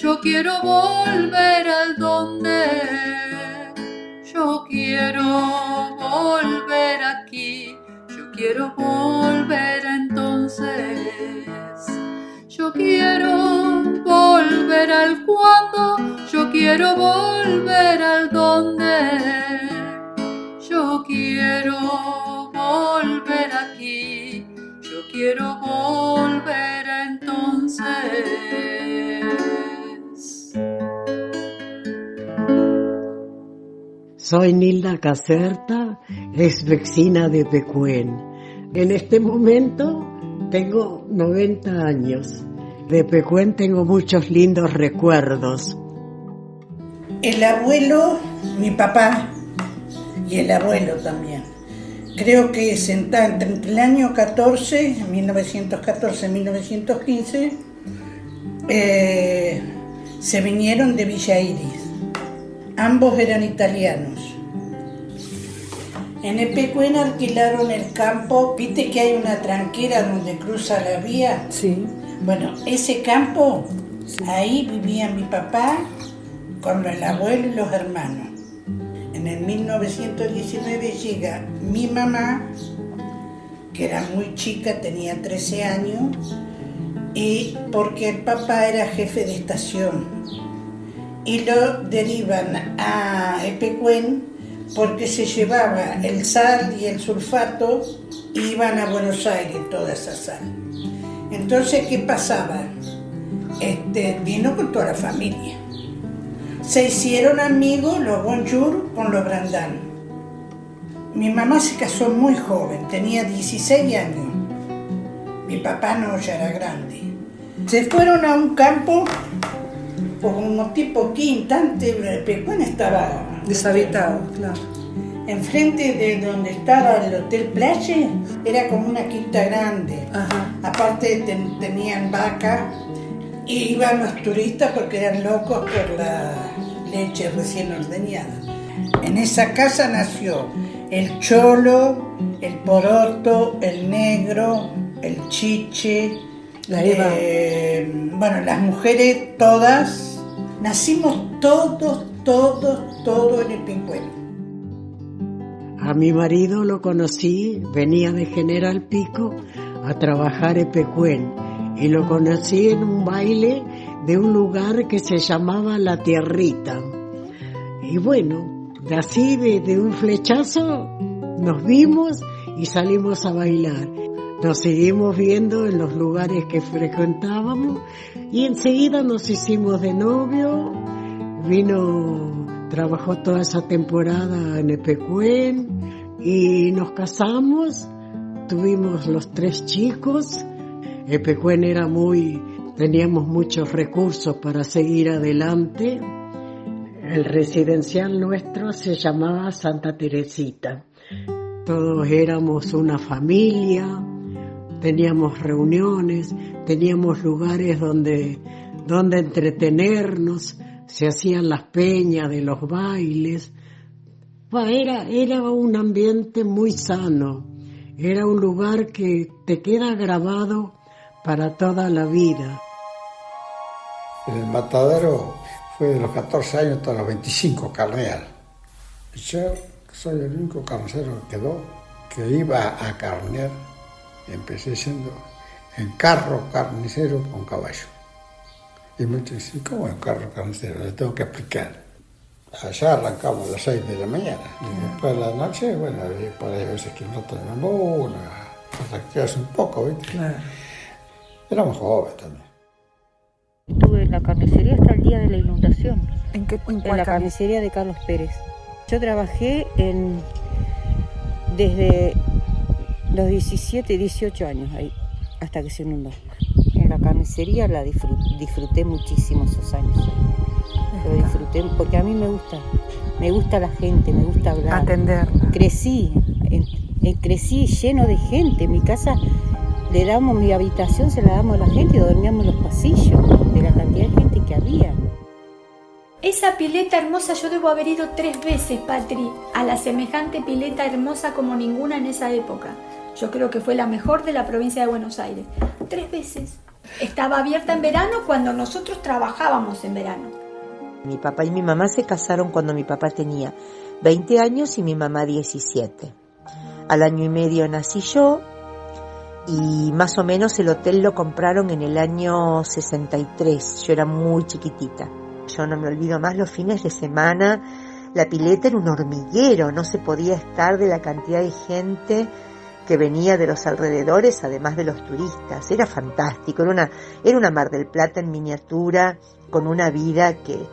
yo quiero volver al donde, yo quiero volver aquí, yo quiero volver a entonces, yo quiero volver al cuando, yo quiero volver al donde, yo quiero volver aquí, yo quiero volver a entonces. Soy Nilda Caserta, ex vecina de Pecuén. En este momento tengo 90 años. De Pecuén tengo muchos lindos recuerdos. El abuelo, mi papá, y el abuelo también. Creo que entre el año 1914 se vinieron de Villa Iris. Ambos eran italianos. En Epecuén alquilaron el campo. ¿Viste que hay una tranquera donde cruza la vía? Sí. Bueno, ese campo, sí. Ahí vivía mi papá con el abuelo y los hermanos. En el 1919 llega mi mamá, que era muy chica, tenía 13 años, y porque el papá era jefe de estación. Y lo derivan a Epecuén porque se llevaba el sal y el sulfato y iban a Buenos Aires toda esa sal. Entonces, ¿qué pasaba? Vino con toda la familia. Se hicieron amigos los Bonjour con los Brandán. Mi mamá se casó muy joven, tenía 16 años. Mi papá no, ya era grande. Se fueron a un campo como tipo quinta, Pecuén estaba deshabitado, claro. Enfrente de donde estaba el Hotel Playa, era como una quinta grande. Ajá. Aparte tenían vaca y iban los turistas porque eran locos por la leche recién ordeñada. En esa casa nació el cholo, el poroto, el negro, el chiche, la Eva. Bueno, las mujeres todas. Nacimos todos en Epecuén. A mi marido lo conocí, venía de General Pico a trabajar en Pecuén y lo conocí en un baile de un lugar que se llamaba La Tierrita. Y bueno, así de un flechazo nos vimos y salimos a bailar. Nos seguimos viendo en los lugares que frecuentábamos y enseguida nos hicimos de novio. Trabajó toda esa temporada en Epecuén y nos casamos. Tuvimos los 3 chicos. Epecuén teníamos muchos recursos para seguir adelante. El residencial nuestro se llamaba Santa Teresita. Todos éramos una familia. Teníamos reuniones, teníamos lugares donde entretenernos, se hacían las peñas de los bailes. Era un ambiente muy sano, era un lugar que te queda grabado para toda la vida. El matadero fue de los 14 años hasta los 25, carneal. Yo soy el único carnicero que quedó, que iba a carnear. Empecé siendo en carro carnicero con caballo. Y muchos dicen, ¿cómo en carro carnicero? Le tengo que explicar. Allá arrancamos a las 6 de la mañana. Y después de la noche, bueno, por ahí a veces que no tenemos una, practicas un poco, ¿viste? Claro. Éramos jóvenes también. Estuve en la carnicería hasta el día de la inundación. ¿En la carnicería de Carlos Pérez. Yo trabajé desde los 17, 18 años ahí, hasta que se inundó. En la carnicería la disfruté muchísimo esos años. Lo disfruté porque a mí me gusta la gente, me gusta hablar. Atenderla. Crecí lleno de gente. En mi casa mi habitación se la damos a la gente y dormíamos en los pasillos de la cantidad de gente que había. Esa pileta hermosa, yo debo haber ido 3 veces, Patri, a la semejante pileta hermosa como ninguna en esa época. Yo creo que fue la mejor de la provincia de Buenos Aires. 3 veces. estaba abierta en verano cuando nosotros trabajábamos en verano. Mi papá y mi mamá se casaron cuando mi papá tenía 20 años y mi mamá 17. Al año y medio nací yo y más o menos el hotel lo compraron en el año 63. Yo era muy chiquitita. Yo no me olvido más los fines de semana. La pileta era un hormiguero, no se podía estar de la cantidad de gente que venía de los alrededores, además de los turistas. Era fantástico, era una Mar del Plata en miniatura, con una vida que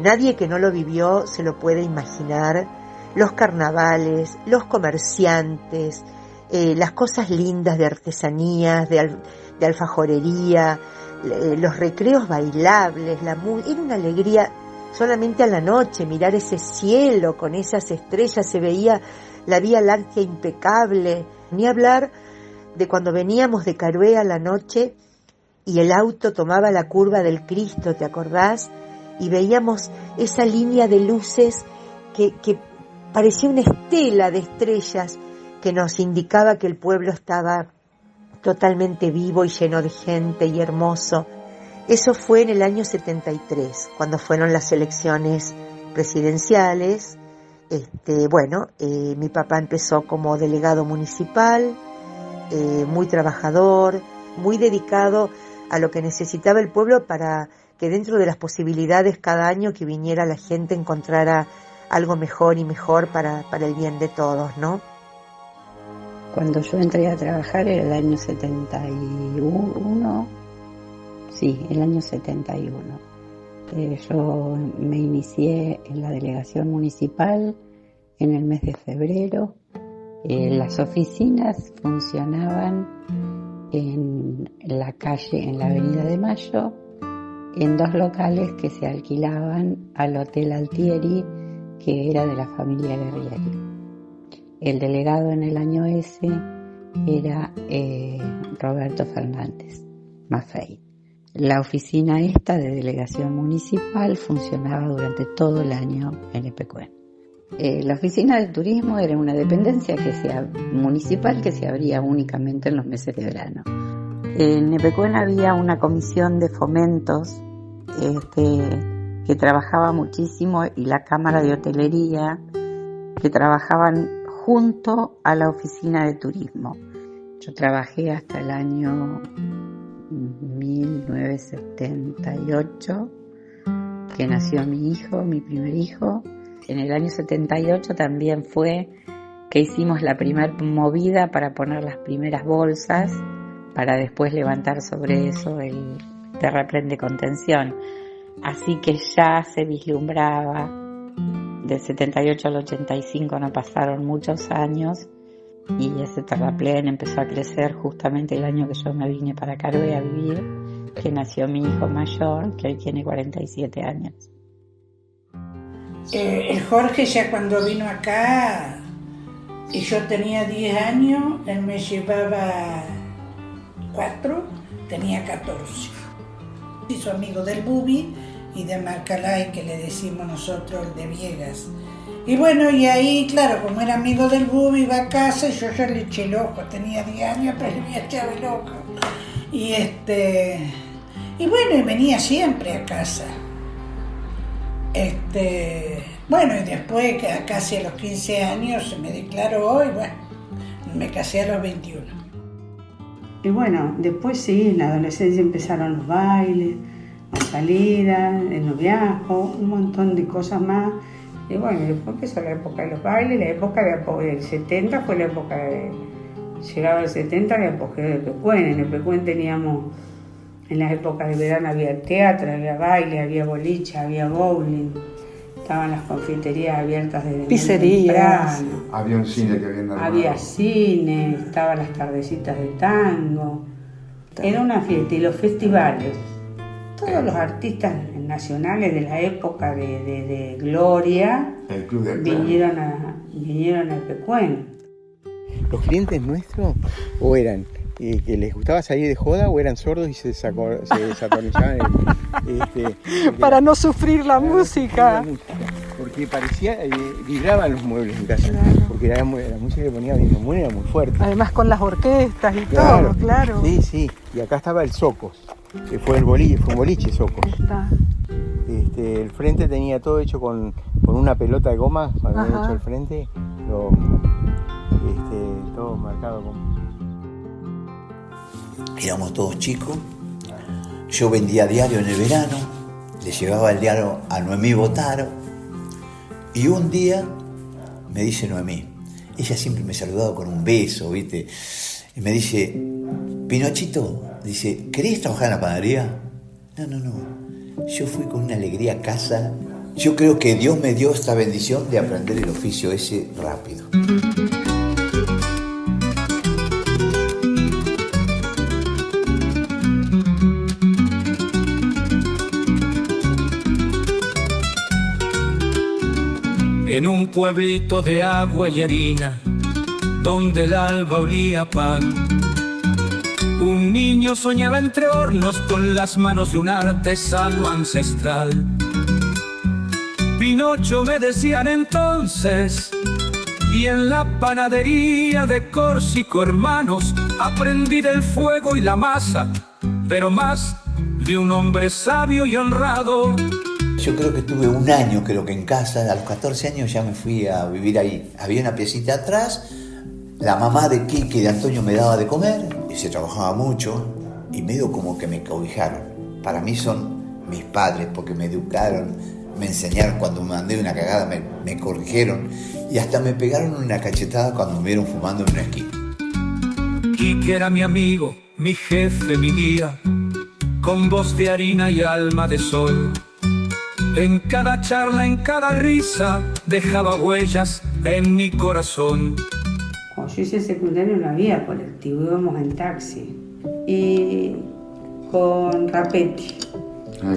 nadie que no lo vivió se lo puede imaginar. Los carnavales, los comerciantes, las cosas lindas de artesanías, de alfajorería, los recreos bailables, era una alegría solamente a la noche, mirar ese cielo con esas estrellas, se veía la Vía Láctea impecable, ni hablar de cuando veníamos de Carué a la noche y el auto tomaba la curva del Cristo, ¿te acordás? Y veíamos esa línea de luces que parecía una estela de estrellas que nos indicaba que el pueblo estaba totalmente vivo y lleno de gente y hermoso. Eso fue en el año 73, cuando fueron las elecciones presidenciales. Mi papá empezó como delegado municipal, muy trabajador, muy dedicado a lo que necesitaba el pueblo para que dentro de las posibilidades cada año que viniera la gente encontrara algo mejor y mejor para el bien de todos, ¿no? Cuando yo entré a trabajar era el año 71, sí, el año 71. Yo me inicié en la delegación municipal en el mes de febrero. Las oficinas funcionaban en la calle, en la Avenida de Mayo, en 2 locales que se alquilaban al Hotel Altieri, que era de la familia Guerrieri. El delegado en el año ese era Roberto Fernández Maffei. La oficina esta de delegación municipal funcionaba durante todo el año en Epecuén. La oficina de turismo era una dependencia municipal que se abría únicamente en los meses de verano. En Epecuén había una comisión de fomentos que trabajaba muchísimo y la Cámara de Hotelería que trabajaban junto a la oficina de turismo. Yo trabajé hasta el año 1978, que nació mi primer hijo. En el año 78 también fue que hicimos la primer movida para poner las primeras bolsas, para después levantar sobre eso el terraplén de contención. Así que ya se vislumbraba. Del 78 al 85 no pasaron muchos años y ese terraplén empezó a crecer justamente el año que yo me vine para Carué a vivir, que nació mi hijo mayor, que hoy tiene 47 años. El Jorge ya cuando vino acá y yo tenía 10 años, él me llevaba 4, tenía 14. Hizo amigo del Bubi y de Marcalay, que le decimos nosotros, el de Viegas. Y bueno, y ahí, claro, como era amigo del Bubi, iba a casa y yo ya le eché el ojo, tenía 10 años, pero le había echado el ojo. Y bueno, y venía siempre a casa. Bueno, y después, casi a los 15 años, se me declaró y bueno, me casé a los 21. Y bueno, después sí, en la adolescencia empezaron los bailes, las salidas, el noviazgo, un montón de cosas más. Y bueno, después empezó la época de los bailes, la época del 70 fue la época llegaba el 70 el apogeo de Epecuén. En Epecuén teníamos, en las épocas de verano había teatro, había baile, había boliche, había bowling, estaban las confiterías abiertas desde pizzerías. temprano. Había un cine que habían armado. Había cine, estaban las tardecitas de tango. Era una fiesta. Y los festivales. Todos los artistas nacionales de la época de gloria El Club de vinieron a Epecuén. Los clientes nuestros o eran que les gustaba salir de joda o eran sordos y se desatornillaban para no sufrir la música. Porque parecía, vibraban los muebles en casa. Claro. Porque porque la música que ponía Bien Común era muy fuerte. Además con las orquestas y Claro, todo, claro. Sí, sí. Y acá estaba el Socos, que fue un boliche Socos. Está. El frente tenía todo hecho con una pelota de goma, habían hecho el frente, todo marcado con... Éramos todos chicos, yo vendía diario en el verano, le llevaba el diario a Noemí Botaro, y un día me dice Noemí, ella siempre me saludaba con un beso, ¿viste? Y me dice, Pinochito, dice, ¿querés trabajar en la panadería? No. Yo fui con una alegría a casa. Yo creo que Dios me dio esta bendición de aprender el oficio ese rápido. En un pueblito de agua y harina, donde el alba olía a pan, un niño soñaba entre hornos con las manos de un artesano ancestral. Pinocho me decían entonces, y en la panadería de Córsico, hermanos, aprendí del fuego y la masa, pero más de un hombre sabio y honrado. Yo creo que tuve un año, creo que en casa, a los 14 años ya me fui a vivir ahí. Había una piecita atrás, la mamá de Quique y de Antonio me daba de comer, y se trabajaba mucho, y medio como que me cobijaron. Para mí son mis padres, porque me educaron, me enseñaron, cuando me mandé una cagada me corrigieron, y hasta me pegaron una cachetada cuando me vieron fumando en una esquina. Quique era mi amigo, mi jefe, mi guía, con voz de harina y alma de sol. En cada charla, en cada risa, dejaba huellas en mi corazón. Cuando yo hice secundario no había colectivo, íbamos en taxi. Y con Rapetti.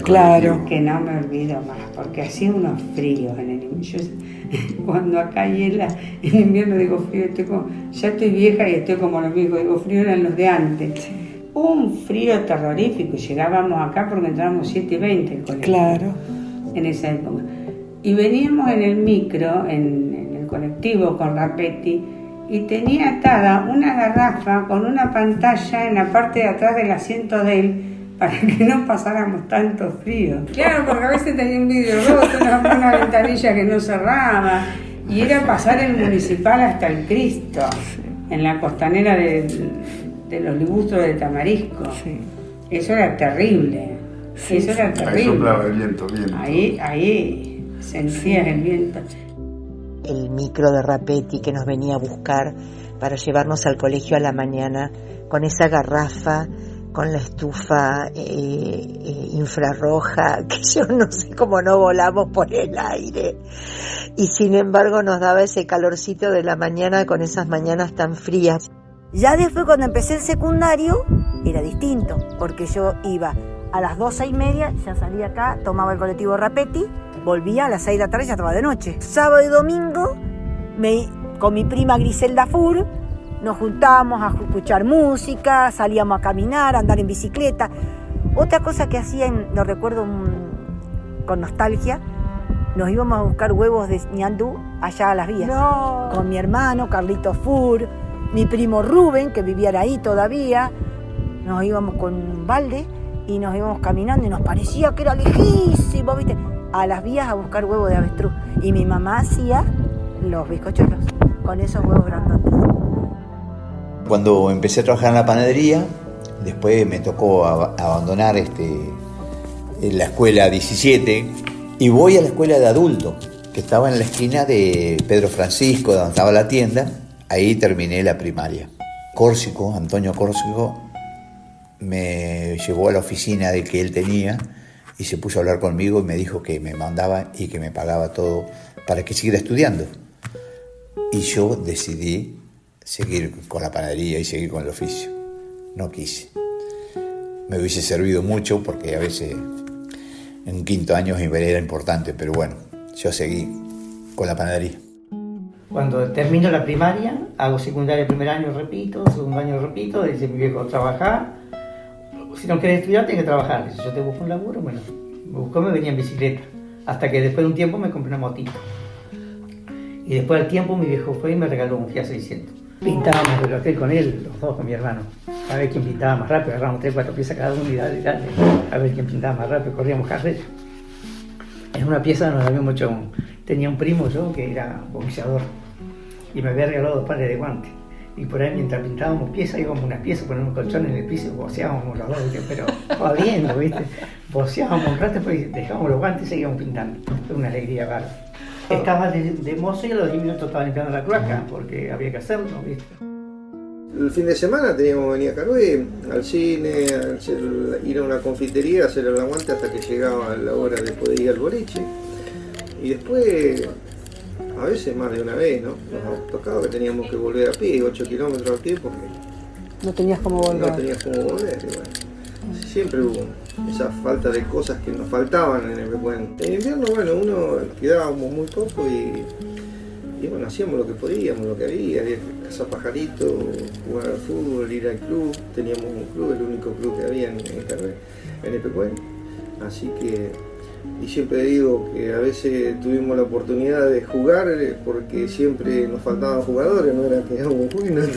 Claro. Que no me olvido más, porque hacía unos fríos en el invierno. Cuando acá hiela, en invierno digo frío, ya estoy vieja y estoy como los viejos, digo frío eran los de antes. Un frío terrorífico, llegábamos acá porque entrábamos 7:20 el colegio. Claro. En esa época. Y veníamos en el micro, en el colectivo con Rapetti, y tenía atada una garrafa con una pantalla en la parte de atrás del asiento de él para que no pasáramos tanto frío. Claro, porque a veces tenía un vidrio roto, una ventanilla que no cerraba, y era pasar el municipal hasta el Cristo, en la costanera de los Libustros de Tamarisco. Sí. Eso era terrible. Eso era terrible. Ahí soplaba el viento, Ahí sentías el viento. El micro de Rapetti que nos venía a buscar para llevarnos al colegio a la mañana, con esa garrafa, con la estufa infrarroja, que yo no sé cómo no volamos por el aire. Y sin embargo nos daba ese calorcito de la mañana con esas mañanas tan frías. Ya después, cuando empecé el secundario, era distinto, porque yo iba a las 2:30, ya salía acá, tomaba el colectivo Rapetti, volvía a las 6 de la tarde, ya estaba de noche. Sábado y domingo, con mi prima Griselda Fur, nos juntábamos a escuchar música, salíamos a caminar, a andar en bicicleta. Otra cosa que hacían, lo recuerdo con nostalgia, nos íbamos a buscar huevos de ñandú allá a las vías. No. Con mi hermano, Carlito Fur, mi primo Rubén, que vivía ahí todavía. Nos íbamos con un balde y nos íbamos caminando y nos parecía que era lejísimo, ¿viste? A las vías a buscar huevos de avestruz. Y mi mamá hacía los bizcochuelos con esos huevos grandotes. Cuando empecé a trabajar en la panadería, después me tocó abandonar la escuela 17 y voy a la escuela de adulto, que estaba en la esquina de Pedro Francisco, donde estaba la tienda. Ahí terminé la primaria. Antonio Córsico, me llevó a la oficina de que él tenía y se puso a hablar conmigo y me dijo que me mandaba y que me pagaba todo para que siguiera estudiando. Y yo decidí seguir con la panadería y seguir con el oficio. No quise. Me hubiese servido mucho porque a veces en quinto año era importante, pero bueno, yo seguí con la panadería. Cuando termino la primaria, hago secundaria el primer año, repito, segundo año repito, dice mi viejo, trabajar. Si no querés estudiar, tenés que trabajar. Si yo te busco un laburo, bueno, me venía en bicicleta. Hasta que después de un tiempo me compré una motito. Y después al tiempo mi viejo fue y me regaló un Fiat 600. Pintábamos el hotel con él, los dos con mi hermano. A ver quién pintaba más rápido, agarramos 3 o 4 piezas cada uno y dale. A ver quién pintaba más rápido, corríamos carrera. En una pieza nos habíamos hecho tenía un primo yo que era boxeador y me había regalado 2 pares de guantes. Y por ahí mientras pintábamos piezas, íbamos a unas piezas, poníamos un colchón en el piso y boceábamos los dos, ¿viste? Pero jodiendo, ¿viste? Boceábamos un rato, después dejábamos los guantes y seguíamos pintando. Fue una alegría bárbara. Estaba de mozo y a los 10 minutos estaba limpiando la cloaca porque había que hacerlo, ¿viste? El fin de semana teníamos que venir a Carué, al cine, ir a una confitería, hacer el aguante hasta que llegaba la hora de poder ir al boliche. Y después, a veces más de una vez, ¿no? Nos tocaba que teníamos que volver a pie, 8 kilómetros a pie, porque no tenías cómo volver. No tenías cómo volver, y bueno. Siempre hubo esa falta de cosas que nos faltaban en el Pecuén. En invierno, bueno, uno quedábamos muy poco y bueno, hacíamos lo que podíamos, lo que había cazar pajaritos, jugar al fútbol, ir al club. Teníamos un club, el único club que había en el Pecuén. Así que, y siempre digo que a veces tuvimos la oportunidad de jugar porque siempre nos faltaban jugadores, no era que éramos buenos,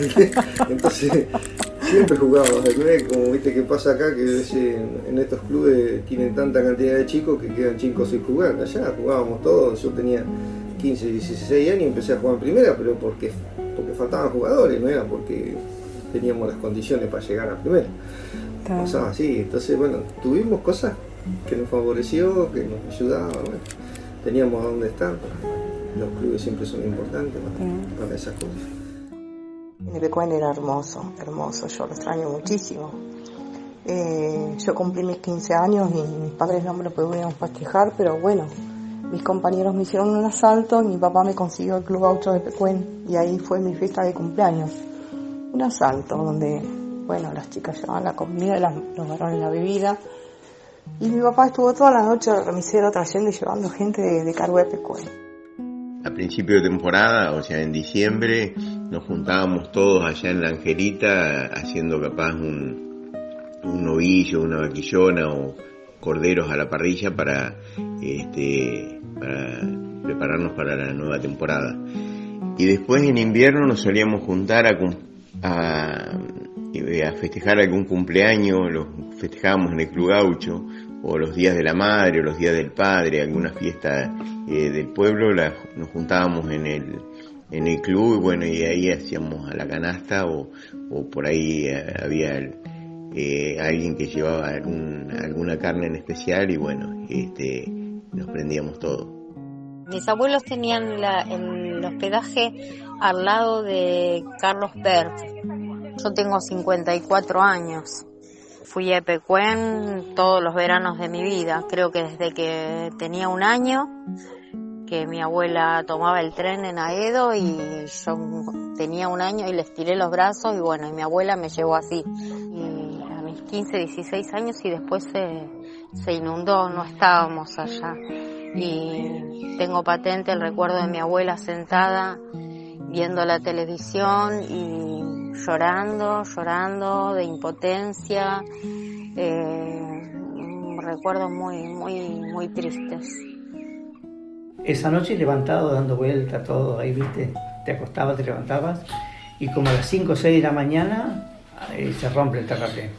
entonces siempre jugábamos. Como viste que pasa acá, que a veces en estos clubes tienen tanta cantidad de chicos que quedan chicos sin jugar. Allá jugábamos todos, yo tenía 15, 16 años y empecé a jugar en primera, pero porque faltaban jugadores, no era porque teníamos las condiciones para llegar a primera. Pasaba así, entonces bueno, tuvimos cosas que nos favoreció, que nos ayudaba, bueno, teníamos a dónde estar. Los clubes siempre son importantes para esas cosas. El Pecuén era hermoso, yo lo extraño muchísimo. Yo cumplí mis 15 años y mis padres no me lo pudieron festejar, pero bueno, mis compañeros me hicieron un asalto y mi papá me consiguió el Club Gaucho de Pecuén y ahí fue mi fiesta de cumpleaños. Un asalto donde, bueno, las chicas llevaban la comida, los varones la bebida. Y mi papá estuvo toda la noche de remisero trayendo y llevando gente de Carué a Pecuén. A principio de temporada, o sea en diciembre, nos juntábamos todos allá en la Angelita haciendo capaz un novillo, una vaquillona o corderos a la parrilla para prepararnos para la nueva temporada. Y después en invierno nos solíamos juntar a festejar algún cumpleaños, los festejábamos en el Club Gaucho, o los días de la madre, o los días del padre, alguna fiesta del pueblo, nos juntábamos en el club, y bueno, y ahí hacíamos a la canasta, o por ahí había alguien que llevaba alguna carne en especial, y bueno, nos prendíamos todo. Mis abuelos tenían el hospedaje al lado de Carlos Bert. Yo tengo 54 años. Fui a Pecuén todos los veranos de mi vida. Creo que desde que tenía 1 año, que mi abuela tomaba el tren en Aedo y yo tenía 1 año y le estiré los brazos y bueno, y mi abuela me llevó así. Y a mis 15, 16 años y después se inundó, no estábamos allá. Y tengo patente el recuerdo de mi abuela sentada viendo la televisión y llorando de impotencia, recuerdos muy tristes. Esa noche levantado, dando vuelta todo ahí, viste, te acostabas, te levantabas y como a las 5 o 6 de la mañana se rompe el terraplén.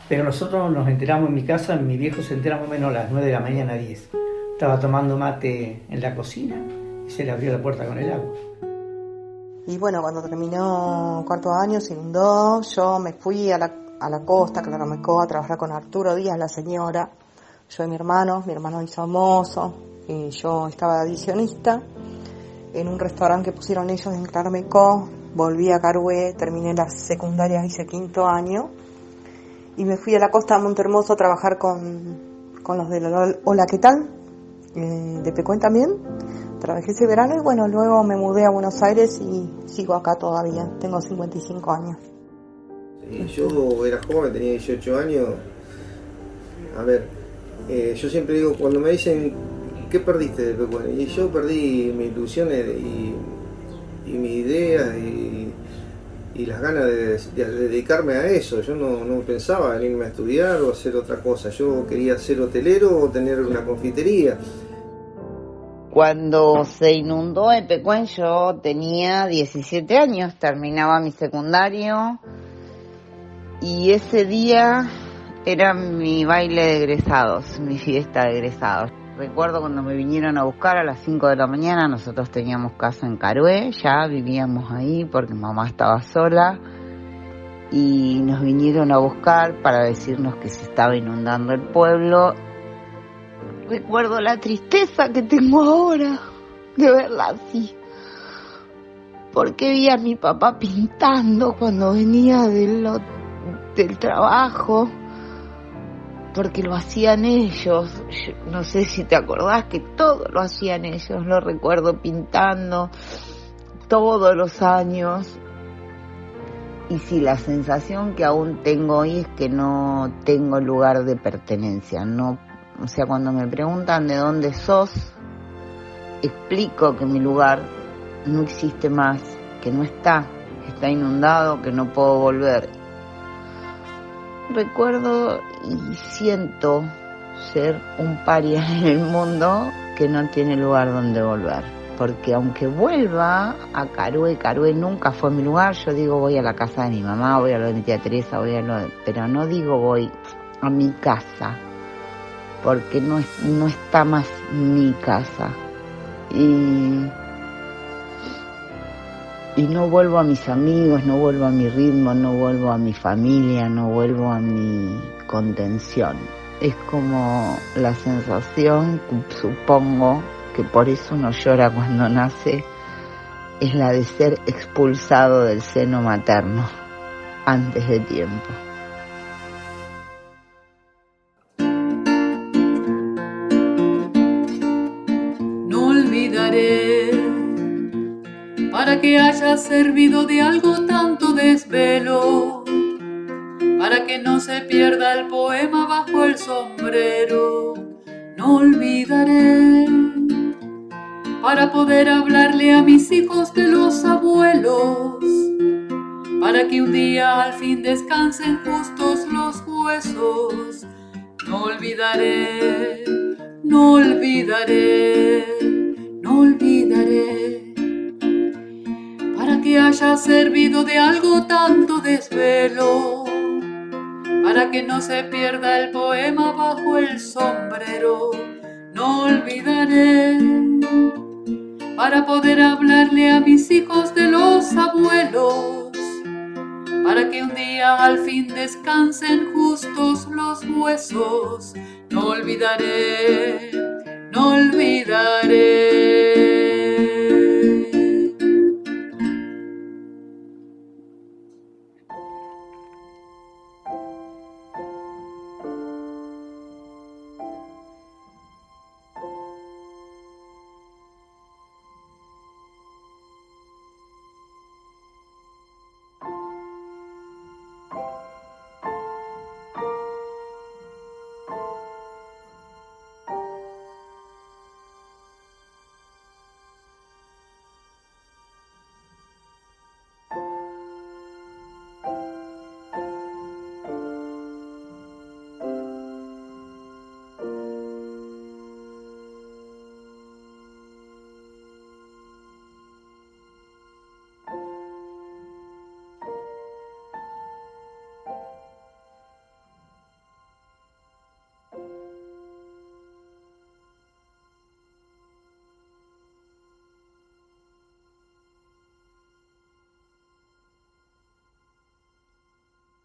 Pero nosotros nos enteramos en mi casa, mi viejo se entera más o menos a las 9 de la mañana, 10. Estaba tomando mate en la cocina y se le abrió la puerta con el agua. Y bueno, cuando terminó 4º año, se inundó, yo me fui a la costa, Clarameco, a trabajar con Arturo Díaz, la señora, yo y mi hermano hizo mozo, y yo estaba de adicionista en un restaurante que pusieron ellos en Clarameco, volví a Carué, terminé la secundaria, hice 5º año, y me fui a la costa de Montehermoso a trabajar con los de la Hola, ¿qué tal? De Pecuén también. Trabajé ese verano y bueno, luego me mudé a Buenos Aires y sigo acá todavía, tengo 55 años. Yo era joven, tenía 18 años. A ver, yo siempre digo, cuando me dicen, ¿qué perdiste de Pecuén? Y yo perdí mis ilusiones y mis ideas y las ganas de dedicarme a eso. Yo no pensaba en irme a estudiar o hacer otra cosa. Yo quería ser hotelero o tener una confitería. Cuando se inundó Epecuén yo tenía 17 años, terminaba mi secundario y ese día era mi baile de egresados, mi fiesta de egresados. Recuerdo cuando me vinieron a buscar a las 5 de la mañana, nosotros teníamos casa en Carué, ya vivíamos ahí porque mamá estaba sola y nos vinieron a buscar para decirnos que se estaba inundando el pueblo. Recuerdo la tristeza que tengo ahora de verla así, porque vi a mi papá pintando cuando venía del trabajo, porque lo hacían ellos. Yo no sé si te acordás que todo lo hacían ellos, lo recuerdo pintando todos los años. Y sí, la sensación que aún tengo hoy es que no tengo lugar de pertenencia. No, o sea, cuando me preguntan de dónde sos, explico que mi lugar no existe más, que no está inundado, que no puedo volver. Recuerdo y siento ser un paria en el mundo que no tiene lugar donde volver. Porque aunque vuelva a Carué nunca fue mi lugar. Yo digo voy a la casa de mi mamá, voy a lo de mi tía Teresa, pero no digo voy a mi casa, porque no está más mi casa. Y no vuelvo a mis amigos, no vuelvo a mi ritmo, no vuelvo a mi familia, no vuelvo a mi contención. Es como la sensación, supongo, que por eso uno llora cuando nace, es la de ser expulsado del seno materno antes de tiempo. No olvidaré, para que haya servido de algo tanto desvelo, para que no se pierda el poema bajo el sombrero. No olvidaré, para poder hablarle a mis hijos de los abuelos, para que un día al fin descansen justos los huesos. No olvidaré, no olvidaré, no olvidaré, para que haya servido de algo tanto desvelo, para que no se pierda el poema bajo el sombrero. No olvidaré, para poder hablarle a mis hijos de los abuelos, para que un día al fin descansen justos los huesos. No olvidaré, no olvidaré.